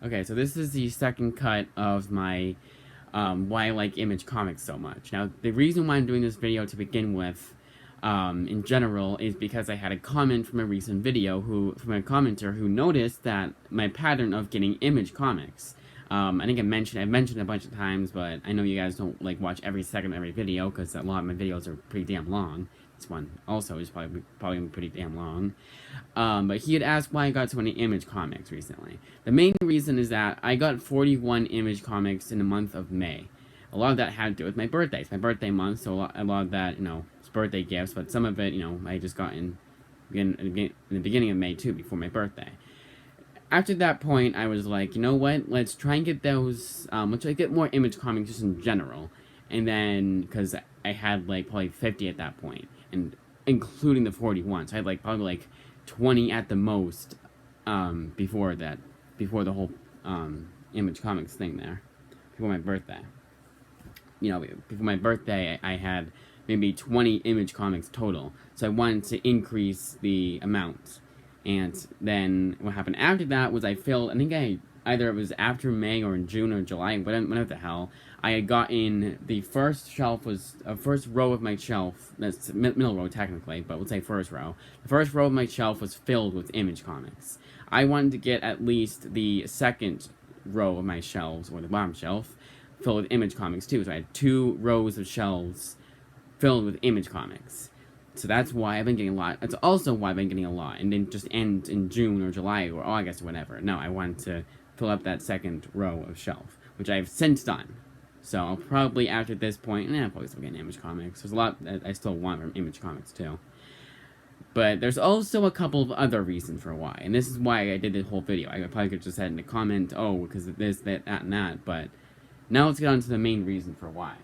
Okay, so this is the second cut of my why I like Image Comics so much. Now, the reason why I'm doing this video to begin with, in general, is because I had a comment from a recent video from a commenter who noticed that my pattern of getting Image Comics. I think I've mentioned it a bunch of times, but I know you guys don't like watch every second of every video because a lot of my videos are pretty damn long. This one also is probably pretty damn long. But he had asked why I got so many Image Comics recently. The main reason is that I got 41 Image Comics in the month of May. A lot of that had to do with my birthday. It's my birthday month, so a lot of that, it's birthday gifts, but some of it, I just got in the beginning of May, too, before my birthday. After that point, I was like, you know what, let's try and get those, let's try to get more Image Comics just in general. And then, because I had, like, probably 50 at that point, and including the 41, so I had, like, probably, like, 20 at the most, before the whole, Image Comics thing there, before my birthday. Before my birthday, I had maybe 20 Image Comics total, so I wanted to increase the amount. And then what happened after that was I think either it was after May or in June or July, whatever the hell, I had gotten the first row of my shelf, that's middle row technically, but we'll say first row. The first row of my shelf was filled with Image Comics. I wanted to get at least the second row of my shelves, or the bottom shelf, filled with Image Comics too. So I had 2 rows of shelves filled with Image Comics. So that's why I've been getting a lot. That's also why I've been getting a lot, and then just end in June or July or August or whatever. No, I wanted to fill up that second row of shelf, which I've since done. So I'll probably, after this point, I'll probably still get Image Comics. There's a lot that I still want from Image Comics too. But there's also a couple of other reasons for why, and this is why I did this whole video. I probably could just said in the comment, oh, because of this, that, and that, but now let's get on to the main reason for why.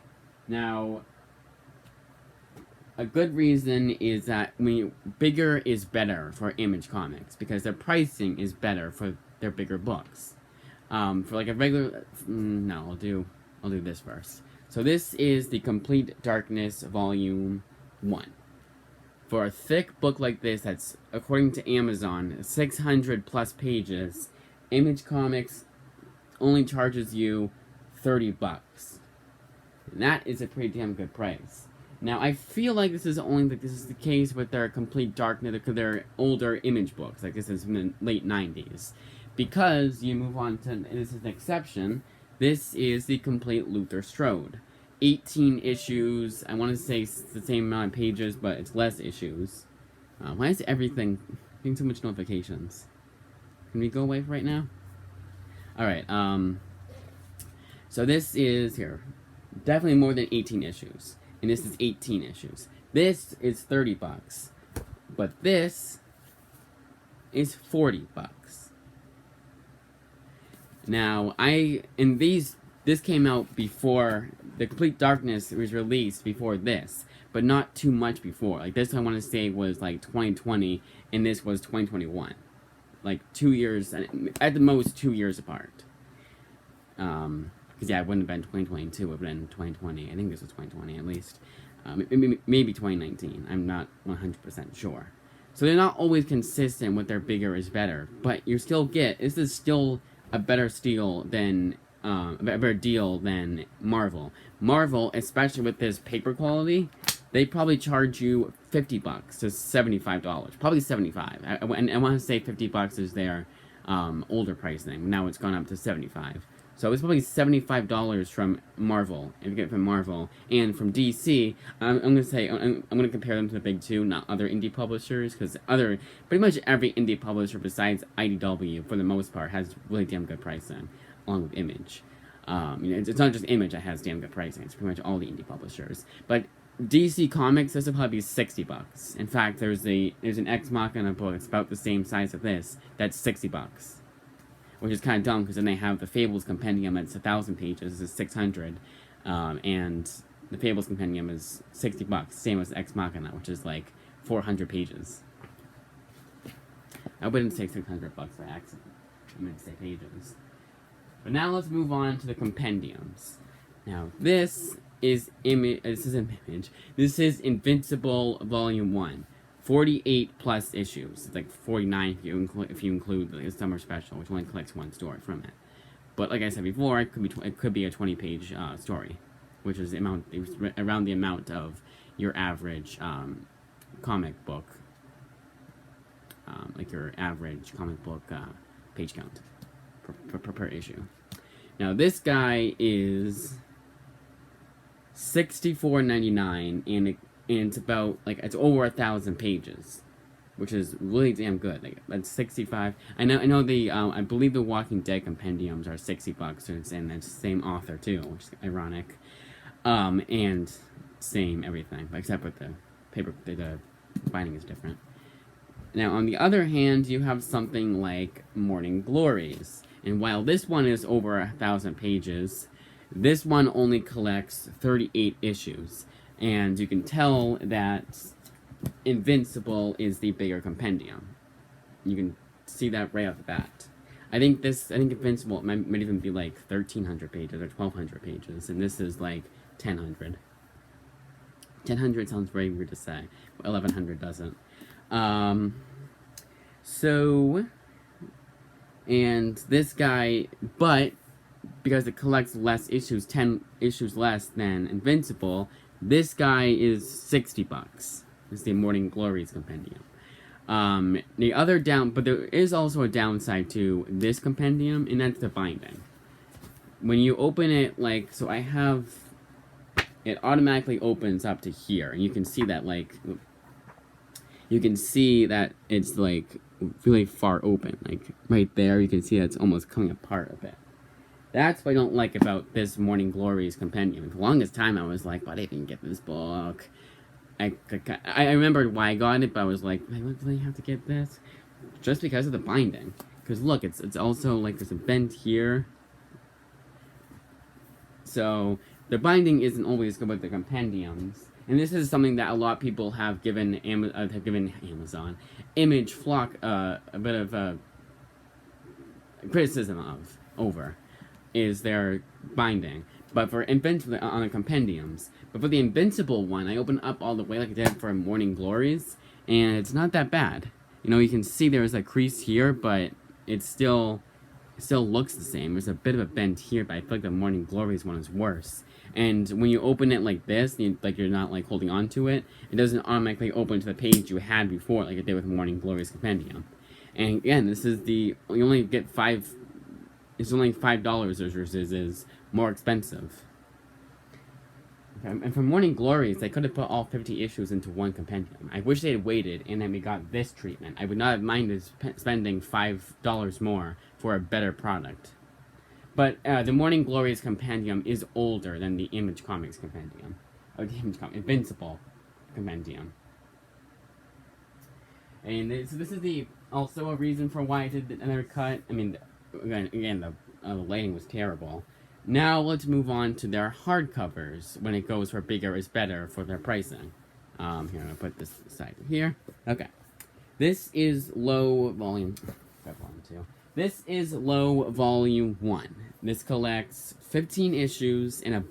Now, a good reason is that bigger is better for Image Comics because their pricing is better for their bigger books. For like a regular, no, I'll do this first. So this is the Complete Darkness Volume 1. For a thick book like this, that's according to Amazon 600 plus pages, Image Comics only charges you $30. And that is a pretty damn good price. Now, I feel like this is the case with their Complete Darkness, their older Image books, like this is from the late 90s. Because you move on to, this is an exception, this is the Complete Luther Strode. 18 issues, I want to say it's the same amount of pages, but it's less issues. Why is everything getting so much notifications? Can we go away for right now? Alright, so this is, here, definitely more than 18 issues. And this is 18 issues. This is $30, but this is $40. Now, this came out before, the Complete Darkness was released before this, but not too much before. Like, this I want to say was like 2020, and this was 2021. Like 2 years, at the most 2 years apart. Because yeah, it wouldn't have been 2022, it would have been 2020. I think this was 2020 at least. Maybe 2019. I'm not 100% sure. So they're not always consistent with their bigger is better, but you still get, this is still a better deal than Marvel. Marvel, especially with this paper quality, they probably charge you $50 to $75. Probably $75. I want to say $50 is their older pricing. Now it's gone up to $75. So it's probably $75 from Marvel, if you get it from Marvel, and from DC. I'm gonna compare them to the big two, not other indie publishers, because pretty much every indie publisher besides IDW, for the most part, has really damn good pricing, along with Image. It's not just Image that has damn good pricing; it's pretty much all the indie publishers. But DC Comics, this will probably be $60. In fact, there's an Ex Machina book that's about the same size as this. That's $60. Which is kind of dumb, because then they have the Fables Compendium that's 1,000 pages, is 600, and the Fables Compendium is $60, same as Ex Machina, which is like 400 pages. I wouldn't say $600 by accident. I meant to say pages. But now let's move on to the compendiums. Now this is Invincible Volume 1. 48 plus issues. It's like 49 if you include the summer special, which only collects one story from it. But like I said before, it could be a 20-page story, which is around the amount of your average comic book, like your average comic book page count per issue. Now this guy is $64.99, and it's about it's over 1,000 pages, which is really damn good. Like that's 65. I know the I believe the Walking Dead compendiums are $60, and it's the same author too, which is ironic. And same everything, except with the paper, the binding is different. Now, on the other hand, you have something like Morning Glories, and while this one is over 1,000 pages, this one only collects 38 issues, and you can tell that Invincible is the bigger compendium. You can see that right off the bat. I think Invincible might even be like 1,300 pages or 1,200 pages, and this is like 1,000. 1,000 sounds very weird to say, but 1,100 doesn't. And this guy, but because it collects less issues, 10 issues less than Invincible, this guy is $60. It's the Morning Glories compendium. But there is also a downside to this compendium, and that's the binding. When you open it, it automatically opens up to here, and you can see that, it's, really far open. Right there, you can see that it's almost coming apart a bit. That's what I don't like about this Morning Glories compendium. For the longest time, I was like, why did I even get this book? I remembered why I got it, but I was like, why do I have to get this? Just because of the binding. Because look, it's also, there's a bend here. So, the binding isn't always good with the compendiums. And this is something that a lot of people have given Amazon, Image Flock, a bit of criticism over, is their binding. But for Invincible, on the compendiums. But for the Invincible one, I opened up all the way like I did for Morning Glories, and it's not that bad. You can see there's a crease here, but it still looks the same. There's a bit of a bend here, but I feel like the Morning Glories one is worse. And when you open it like this, you're not holding on to it, it doesn't automatically open to the page you had before, like it did with Morning Glories compendium. And again, this is you only get it's only $5 versus is more expensive. Okay, and for Morning Glories, they could have put all 50 issues into one compendium. I wish they had waited, and then we got this treatment. I would not have minded spending $5 more for a better product. But the Morning Glories compendium is older than the Image Comics compendium. Or the Invincible compendium. And so this is also a reason for why I did another cut. I mean, again, the lighting was terrible. Now let's move on to their hardcovers when it goes for bigger is better for their pricing. Here, I'm going to put this aside here. Okay. This is low volume. Volume 2. This is low volume 1. This collects 15 issues and a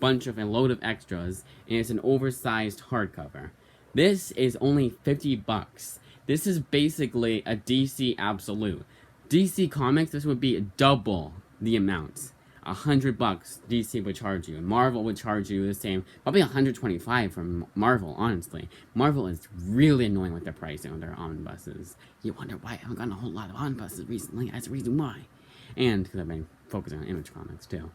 load of extras, and it's an oversized hardcover. This is only $50. This is basically a DC Absolute. DC Comics, this would be double the amount. $100 DC would charge you. Marvel would charge you the same, probably $125 from Marvel, honestly. Marvel is really annoying with their pricing on their omnibuses. You wonder why I haven't gotten a whole lot of omnibuses recently. That's the reason why. And because I've been focusing on Image Comics, too.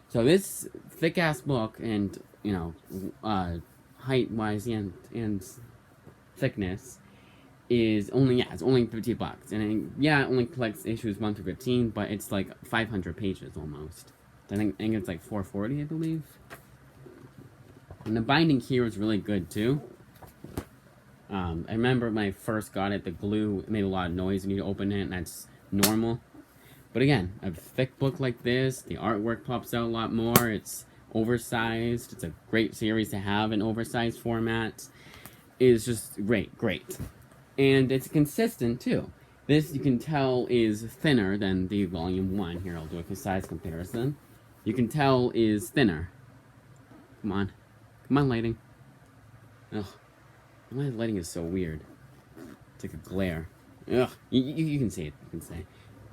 So this thick-ass book, and, height-wise and thickness, is only $50. And it only collects issues 1 through 15, but it's 500 pages almost. I think it's $440, I believe. And the binding here is really good too. I remember when I first got it, the glue made a lot of noise when you open it, and that's normal. But again, a thick book like this, the artwork pops out a lot more. It's oversized. It's a great series to have in oversized format. It's just great. And it's consistent too. This, you can tell, is thinner than the volume 1. Here, I'll do a size comparison. You can tell is thinner. Come on, lighting. Ugh, my lighting is so weird. It's like a glare. Ugh. You can see it. You can see it.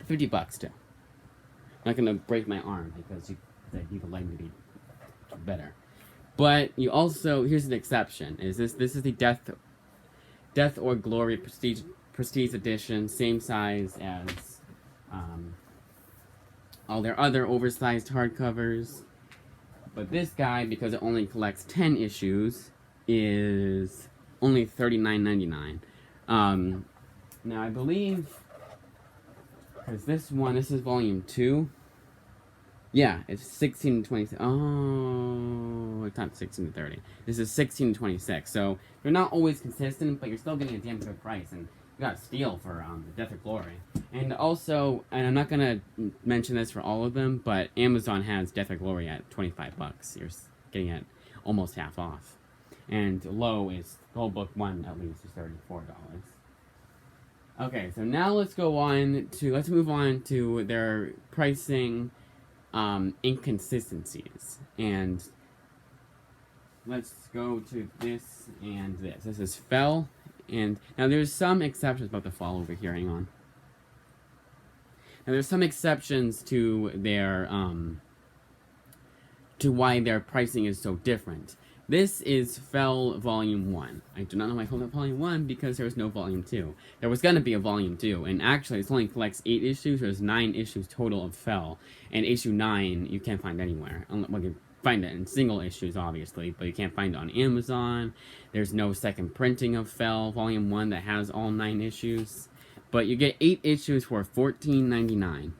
$50 too. I'm not gonna break my arm because you need the lighting to be better. But you also, here's an exception. This is the Death or Glory Prestige Edition, same size as all their other oversized hardcovers. But this guy, because it only collects 10 issues, is only $39.99. Now I believe, because this is volume 2. Yeah, it's 16 to 26. Oh, it's not 16 to 30. This is 16 to 26. So they're not always consistent, but you're still getting a damn good price, and you got a steal for Death of Glory. And also, and I'm not gonna mention this for all of them, but Amazon has Death of Glory at $25. You're getting it almost half off. And low is Gold Book 1 at least is $34. Okay, so now let's move on to their pricing inconsistencies. And let's go to this and this. This is Fell, and now there's some exceptions about the Fall over here. Hang on. Now there's some exceptions to their to why their pricing is so different. This is Fell Volume 1. I do not know why I called it Volume 1 because there was no Volume 2. There was going to be a Volume 2, and actually it only collects 8 issues. There's 9 issues total of Fell, and issue 9 you can't find anywhere. Well, you can find it in single issues, obviously, but you can't find it on Amazon. There's no second printing of Fell Volume 1 that has all 9 issues. But you get 8 issues for $14.99.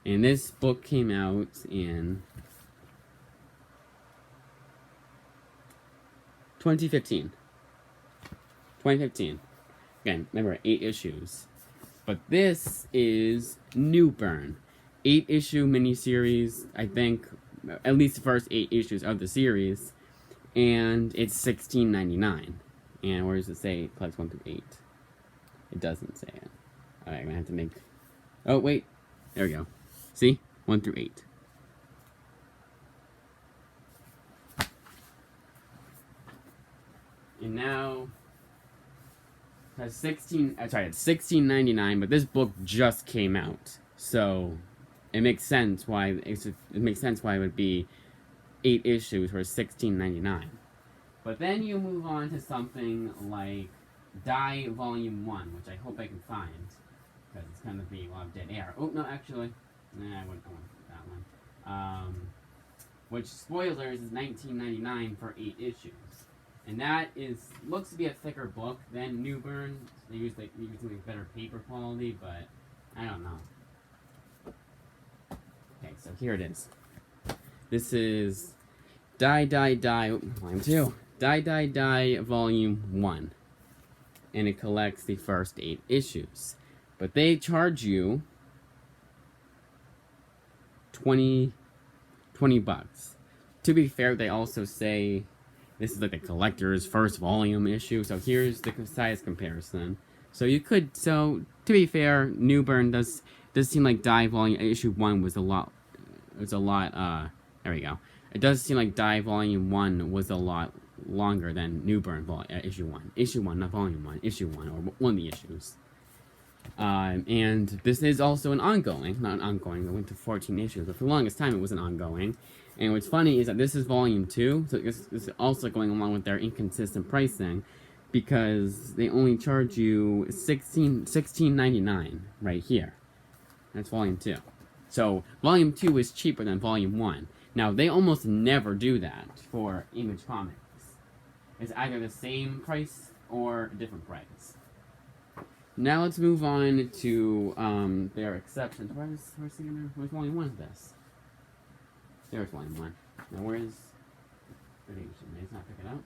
And this book came out in 2015. Again, remember, 8 issues. But this is New Burn. 8-issue miniseries, I think, at least the first 8 issues of the series. And it's $16.99. And where does it say it collects 1 through 8? It doesn't say it. Alright, I'm gonna have to make... Oh, wait. There we go. See? 1 through 8. And now... it's $16.99, but this book just came out. So, it makes sense why... it would be 8 issues for $16.99. But then you move on to something like Die Volume 1, which I hope I can find. Because it's going to be a lot of dead air. Oh, no, actually. Nah, I wouldn't go for that one. Which, spoilers, is $19.99 for 8 issues. And that looks to be a thicker book than New Burn. They use something better paper quality, but I don't know. Okay, so here it is. This is Die, Volume 2. Die, Volume 1. And it collects the first 8 issues. But they charge you $20. To be fair, they also say this is like the collector's first volume issue, so here's the size comparison. So to be fair, New Burn does seem like Die Volume issue 1 was a lot, there we go. It does seem like Die Volume 1 was a lot longer than New Burn issue 1. Issue 1, not Volume 1, issue 1, or one of the issues. And this is also not an ongoing, it went to 14 issues, but for the longest time it was an ongoing. And what's funny is that this is Volume 2, so this is also going along with their inconsistent pricing, because they only charge you $16.99 right here. That's Volume 2. So, Volume 2 is cheaper than Volume 1. Now, they almost never do that for Image Comics. It's either the same price or a different price. Now let's move on to their exceptions. Where's Volume 1 of this? There's Volume 1. Now where's... Good Age? It's not picking up.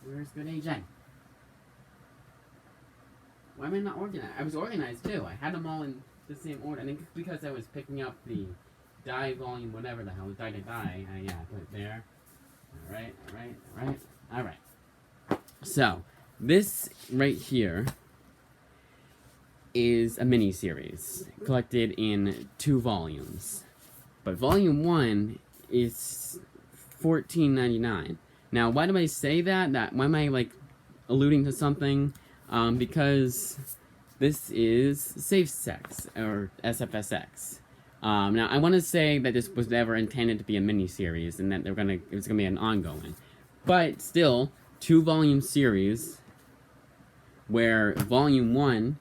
Where's Good Age? Why am I not organized? I was organized too. I had them all in the same order. I think it's because I was picking up the Die Volume, whatever the hell, Die. Yeah, I put it there. Alright. So, this right here is a mini-series collected in 2 volumes. But Volume 1 is $14.99. Now, why do I say that? Why am I, alluding to something, because this is Safe Sex, or SFSX. Now, I want to say that this was never intended to be a mini-series, and that it was gonna be an ongoing. But still, 2-volume series, where Volume 1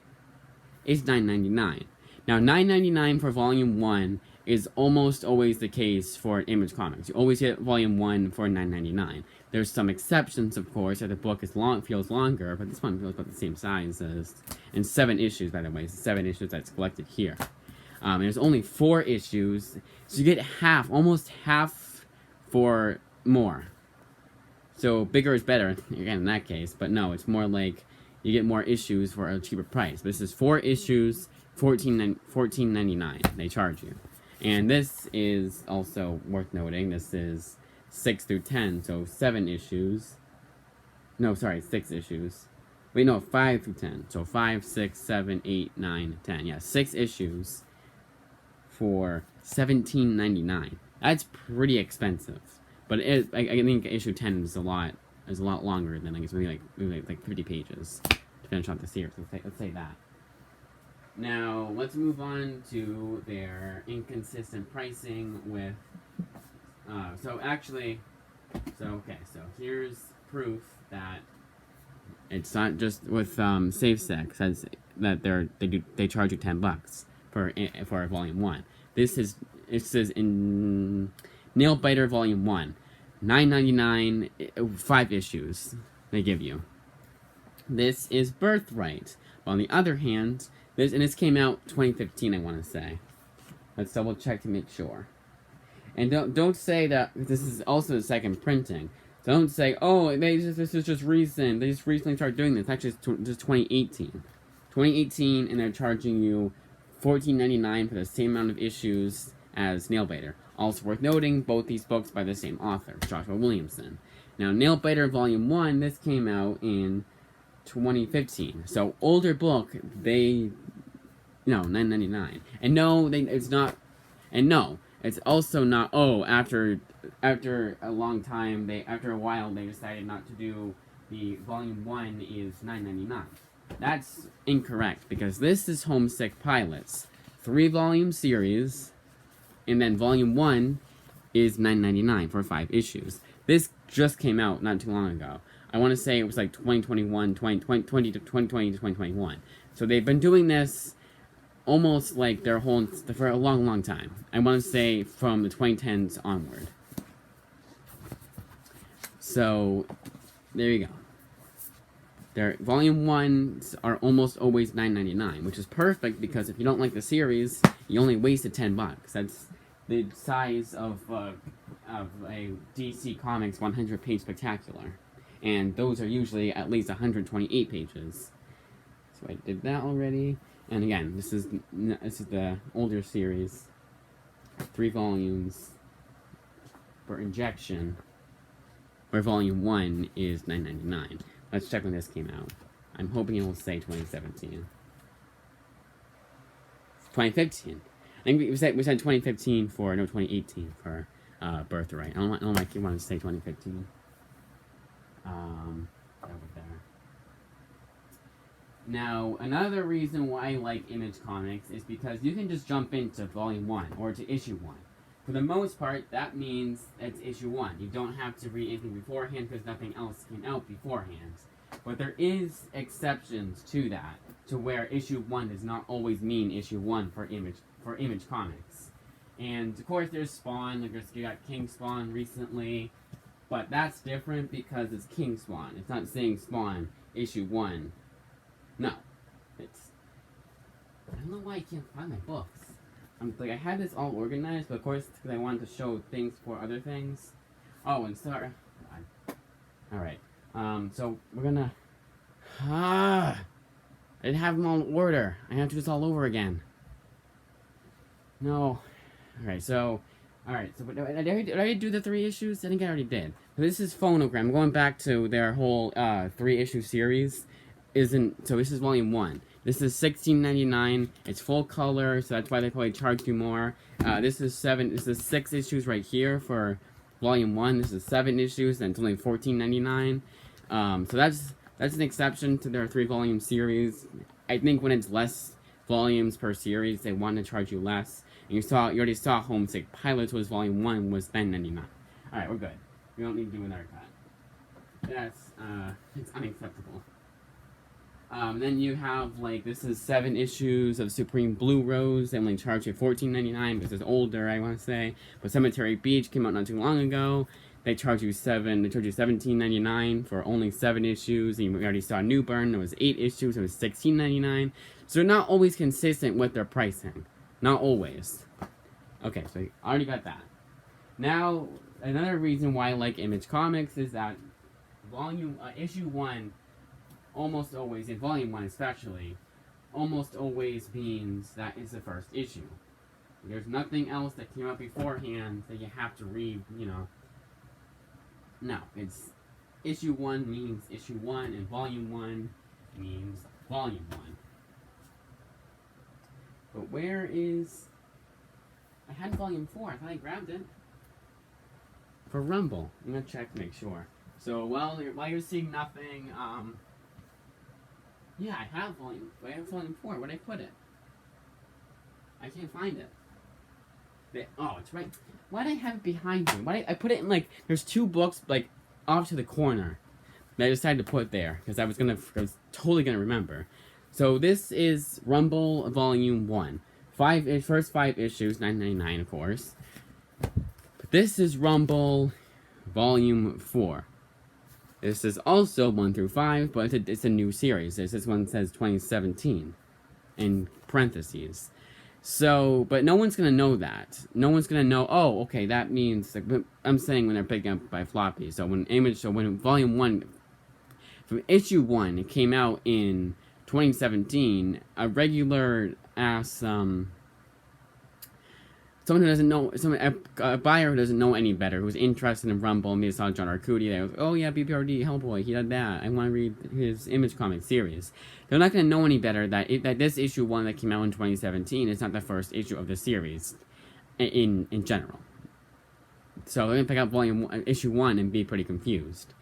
is $9.99. Now, $9.99 for Volume 1 is almost always the case for Image Comics. You always get Volume 1 for $9.99. There's some exceptions, of course, if the book feels longer, but this one feels about the same size as... And 7 issues, by the way. 7 issues that's collected here. There's only 4 issues, so you get almost half for more. So, bigger is better, again, in that case. But no, it's more like you get more issues for a cheaper price. This is 4 issues, $14.99 they charge you. And this is also worth noting. This is 6 through 10, so 7 issues. No, sorry, 6 issues. Wait, no, 5 through 10. So 5, 6, 7, 8, 9, 10. Yeah, 6 issues for $17.99. That's pretty expensive. But I think issue 10 is a lot longer than, I guess, maybe like 50 pages to finish off the series. Let's say that. Now, let's move on to their inconsistent pricing with... So here's proof that it's not just with Safe Sex that they charge you $10 for Volume 1. This is in Nailbiter Volume 1, $9.99, 5 issues they give you. This is Birthright. On the other hand, this came out 2015, I want to say. Let's double check to make sure. And don't say that this is also the second printing. Don't say, oh, this is just recent. They just recently started doing this. Actually, it's just 2018. 2018, and they're charging you $14.99 for the same amount of issues as Nailbiter. Also worth noting, both these books by the same author, Joshua Williamson. Now, Nailbiter Volume 1, this came out in 2015. So, older book, $9.99. And no, it's not, and no, it's also not, oh, after a long time, after a while, they decided not to do the Volume 1 is $9.99. That's incorrect, because this is Homesick Pilots. 3-volume series, and then Volume 1 is $9.99 for 5 issues. This just came out not too long ago. I want to say it was like 2020 to 2021. So they've been doing this almost like for a long, long time. I want to say from the 2010s onward. So, there you go. Their Volume 1s are almost always $9.99, which is perfect because if you don't like the series, you only wasted $10. That's the size of a DC Comics 100-page spectacular. And those are usually at least 128 pages. So I did that already. And again, this is the older series. 3 volumes for Injection, where Volume 1 is $9.99. Let's check when this came out. I'm hoping it will say 2017. 2015. I think we said 2015 for, no, 2018 for Birthright. I don't know why I keep wanting to say 2015. Over there. Now, another reason why I like Image Comics is because you can just jump into Volume 1 or to Issue 1. For the most part, that means it's Issue 1. You don't have to read anything beforehand because nothing else came out beforehand. But there is exceptions to that, to where Issue 1 does not always mean Issue 1 for Image Comics. And, of course, there's Spawn. You got King Spawn recently. But that's different because it's King Spawn. It's not saying Spawn, Issue 1. No. I don't know why I can't find my books. I had this all organized, but of course, because I wanted to show things for other things. Oh, and sorry. Alright. So, we're gonna... I didn't have them all in order. I have to do this all over again. No. Alright, so... Alright, so did I already do the 3 issues? I think I already did. So this is Phonogram. Going back to their whole 3-issue series. So this is Volume 1. This is $16.99. It's full color, so that's why they probably charge you more. This is 6 issues right here for Volume 1. This is 7 issues, and it's only $14.99. So That's an exception to their 3-volume series. I think when it's less volumes per series, they want to charge you less. And you already saw Homesick Pilots was volume 1 was $10.99. Alright, we're good. We don't need to do another cut. That's, it's unacceptable. Then you have, like, this is 7 issues of Supreme Blue Rose. They only charge you $14.99. This is older, I want to say. But Cemetery Beach came out not too long ago. They charge you $17.99 for only 7 issues. And you already saw New Burn. It was 8 issues. It was $16.99. So they're not always consistent with their pricing. Not always. Okay, so I already got that. Now, another reason why I like Image Comics is that issue 1 almost always, in volume 1 especially, almost always means that it's the first issue. There's nothing else that came out beforehand that you have to read, you know. No, it's issue 1 means issue 1, and volume 1 means volume 1. But where is... I had volume 4, I thought I grabbed it. For Rumble. I'm gonna check to make sure. So, while you're seeing nothing, yeah, I have volume 4. Where'd I put it? I can't find it. Oh, it's right. Why'd I have it behind me? I put it in, like, there's 2 books, like, off to the corner that I decided to put there, because I was totally gonna remember. So this is Rumble Volume 1. First 5 issues, $9.99, of course. But this is Rumble Volume 4. This is also 1 through 5, but it's a new series. This one says 2017 in parentheses. So, but no one's gonna know that. No one's gonna know, oh, okay, that means, like, I'm saying when they're picking up by floppy. So when Volume 1, from issue 1, it came out in 2017, a regular ass, someone who doesn't know, a buyer who doesn't know any better, who's interested in Rumble, maybe saw John Arcudi, they goes, oh yeah, BPRD, Hellboy, he did that, I want to read his Image Comics series. They're not going to know any better that this issue 1 that came out in 2017 is not the first issue of the series, in general. So they're going to pick up issue 1 and be pretty confused.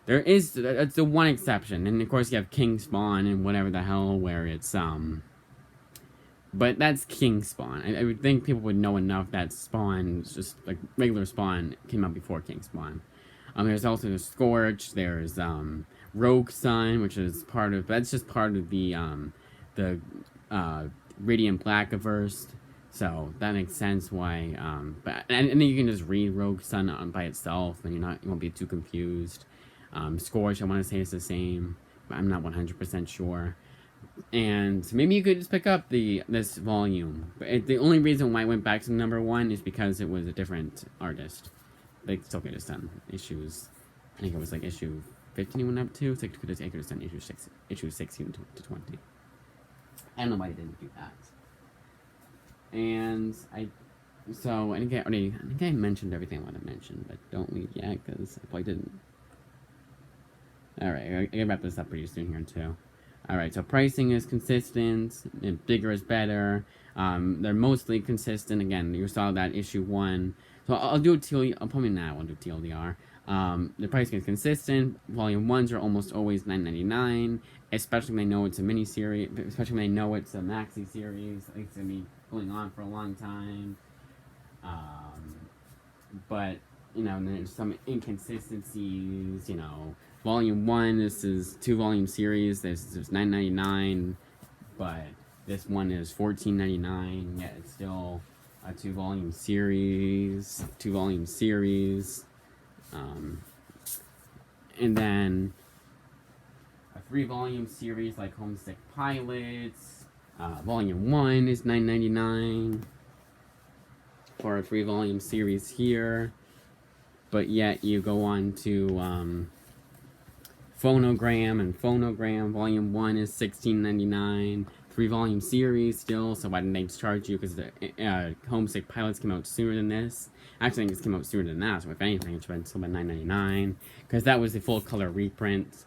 That's the one exception, and of course you have King Spawn and whatever the hell, where it's, but that's King Spawn. I would think people would know enough that Spawn, just like regular Spawn, came out before King Spawn. There's also the Scorch. There's Rogue Sun, which is that's just part of the Radiant Blackiverse. So that makes sense why. And then you can just read Rogue Sun by itself, and you won't be too confused. Scorch, I want to say it's the same, but I'm not 100% sure. And maybe you could just pick up this volume. But the only reason why I went back to number 1 is because it was a different artist. They still could have done issues. I think it was like issue 15 went up to. So they could have done issue 16 to 20. I don't know why they didn't do that. And I think I mentioned everything I want to mention, but don't leave yet because I probably didn't. Alright, I gotta wrap this up pretty soon here too. Alright, so pricing is consistent, and bigger is better. They're mostly consistent. Again, you saw that issue 1. So I'll do TLDR. Probably not. I'll do TLDR. The pricing is consistent. Volume 1s are almost always $9.99, especially when they know it's a mini-series, especially when they know it's a maxi series. It's going to be going on for a long time. But, there's some inconsistencies, Volume 1, this is 2-volume series, this is $9.99, but this one is $14.99, yet it's still a 2-volume series, and then a 3-volume series like Homesick Pilots, Volume 1 is $9.99 for a 3-volume series here, but yet you go on to, Phonogram, and Phonogram Volume 1 is $16.99. 3-volume series still, so why didn't they charge you? Because the Homesick Pilots came out sooner than this. Actually, I think it came out sooner than that, so if anything, it should have been still $9.99. Because that was the full color reprint.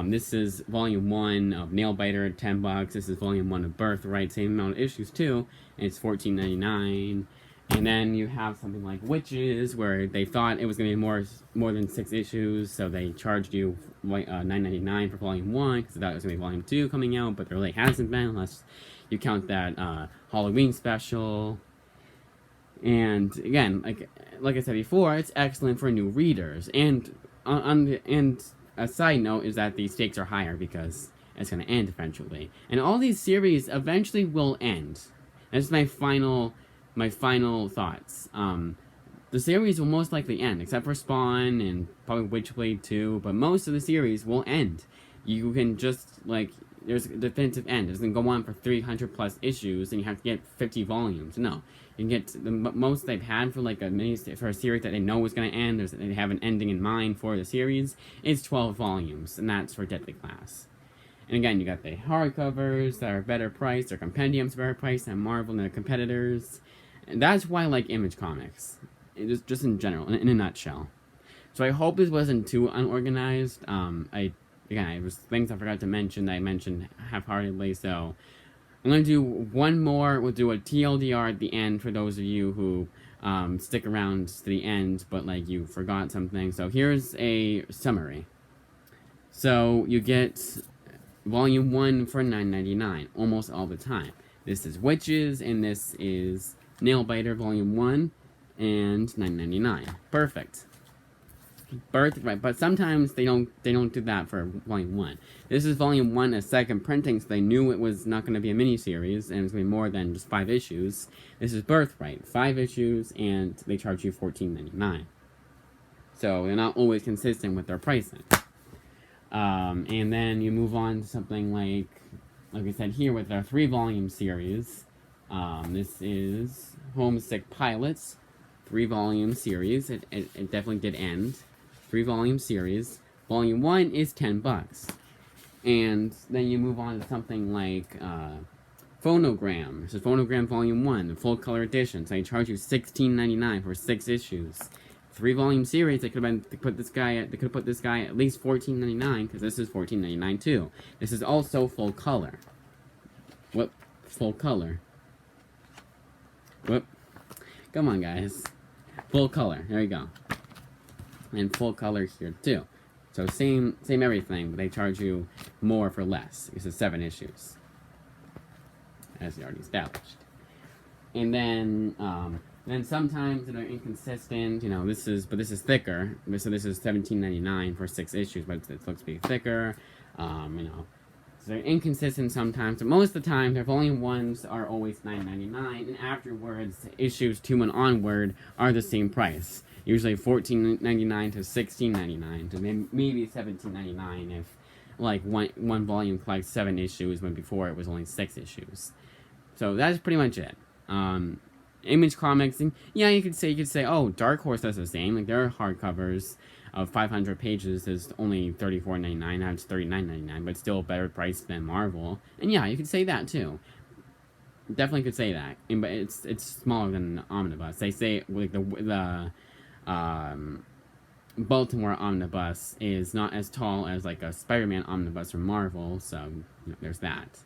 This is Volume 1 of Nailbiter, $10. This is Volume 1 of Birthright, same amount of issues too, and it's $14.99. And then you have something like Witches, where they thought it was going to be more than 6 issues, so they charged you $9.99 for Volume 1, because they thought it was going to be Volume 2 coming out, but there really hasn't been, unless you count that Halloween special. And again, like I said before, it's excellent for new readers. And and a side note is that the stakes are higher because it's going to end eventually. And all these series eventually will end. That's my final thoughts. The series will most likely end, except for Spawn and probably Witchblade 2, but most of the series will end. You can just, there's a definitive end. It's going to go on for 300 plus issues, and you have to get 50 volumes. No. You can get the most they've had for for a series that they know is going to end, they have an ending in mind for the series, is 12 volumes, and that's for Deadly Class. And again, you got the hardcovers that are better priced, or compendiums better priced than Marvel and their competitors. And that's why I like Image Comics. Just in general, in a nutshell. So I hope this wasn't too unorganized. It was things I forgot to mention that I mentioned half-heartedly, so I'm going to do one more. We'll do a TLDR at the end for those of you who stick around to the end, but you forgot something. So here's a summary. So you get Volume 1 for $9.99 almost all the time. This is Witches, and this is Nailbiter Volume 1, and $9.99. Perfect. Birthright, but sometimes they don't do that for Volume 1. This is Volume 1, a second printing, so they knew it was not going to be a miniseries, and it was going to be more than just 5 issues. This is Birthright, 5 issues, and they charge you $14.99. So they're not always consistent with their pricing. And then you move on to something like I said here with our 3-volume series. This is Homesick Pilots, 3-volume series. It definitely did end. 3-volume series. Volume 1 is $10. And then you move on to something like Phonogram. This is Phonogram Volume 1, the full color edition. So they charge you $16.99 for 6 issues. 3-volume series, they could have put this guy at least $14.99, because this is $14.99 too. This is also full color. Whoop, full color. Whoop. Come on, guys. Full color. There you go. And full color here too. So same everything, but they charge you more for less. This is 7 issues, as you already established. And then sometimes they're inconsistent. This is thicker. So this is $17.99 for 6 issues, but it's supposed to be thicker. So they're inconsistent sometimes, but most of the time their Volume 1s are always $9.99, and afterwards issues 2 and onward are the same price. Usually $14.99 to $16.99 to maybe $17.99 if one volume collects 7 issues when before it was only 6 issues. So that's pretty much it. Image Comics, and yeah, you could say, oh, Dark Horse does the same. Their hardcovers of 500 pages is only $34.99. Now it's $39.99, but still a better price than Marvel. And yeah, you could say that too. Definitely could say that. But it's smaller than an omnibus. They say the Baltimore omnibus is not as tall as a Spider-Man omnibus from Marvel, so there's that.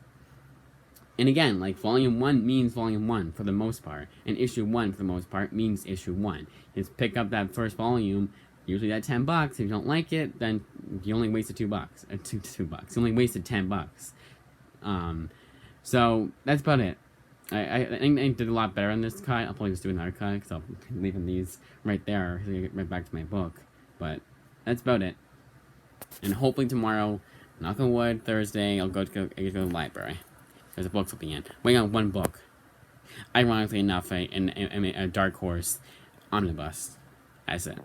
And again, Volume 1 means Volume 1 for the most part, and Issue 1 for the most part means Issue 1. Just pick up that first volume, usually at $10. If you don't like it, then you only wasted $2. $2. You only wasted $10. So that's about it. I think I did a lot better on this cut. I'll probably just do another cut, because I'll be leaving these right there so you get right back to my book. But that's about it. And hopefully tomorrow, knock on wood, Thursday, I'll go to the library. There's a book at the end. Waiting on one book. Ironically enough, a Dark Horse omnibus. That's it.